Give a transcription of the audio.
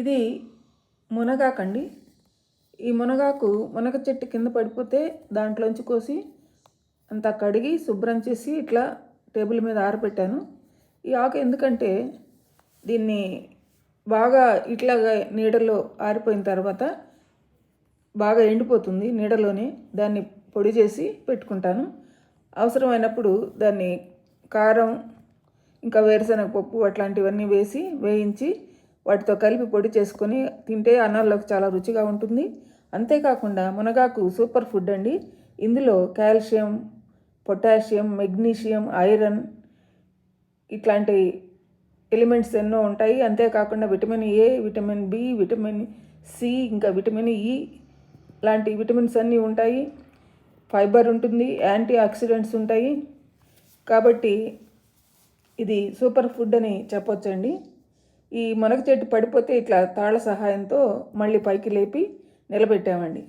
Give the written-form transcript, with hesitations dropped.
ఇది మునగాకండి. ఈ మునగ చెట్టు కింద పడిపోతే దాంట్లోంచి కోసి అంతా కడిగి శుభ్రం చేసి ఇట్లా టేబుల్ మీద ఆరబెట్టాను. ఈ ఆకు ఎందుకంటే దీన్ని బాగా ఇట్లాగా నీడలో ఆరిపోయిన తర్వాత బాగా ఎండిపోతుంది, నీడలోనే దాన్ని పొడి చేసి పెట్టుకుంటాను. అవసరమైనప్పుడు దాన్ని కారం ఇంకా వేరుశనగ పప్పు అట్లాంటివన్నీ వేయించి వాటితో కలిపి పొడి చేసుకొని తింటే అన్నంలోకి చాలా రుచిగా ఉంటుంది. అంతేకాకుండా మునగాకు సూపర్ ఫుడ్ అండి. ఇందులో కాల్షియం, పొటాషియం, మెగ్నీషియం, ఐరన్ ఇట్లాంటి ఎలిమెంట్స్ ఎన్నో ఉంటాయి. అంతేకాకుండా vitamin A, vitamin B, vitamin C, ఇంకా విటమిన్ ఈ లాంటి విటమిన్స్ అన్నీ ఉంటాయి. ఫైబర్ ఉంటుంది, యాంటీ ఆక్సిడెంట్స్ ఉంటాయి. కాబట్టి ఇది సూపర్ ఫుడ్ అని చెప్పొచ్చండి. ఈ మునగ చెట్టు పడిపోతే ఇట్లా తాళ్ళ సహాయంతో మళ్ళీ పైకి లేపి నిలబెట్టామండి.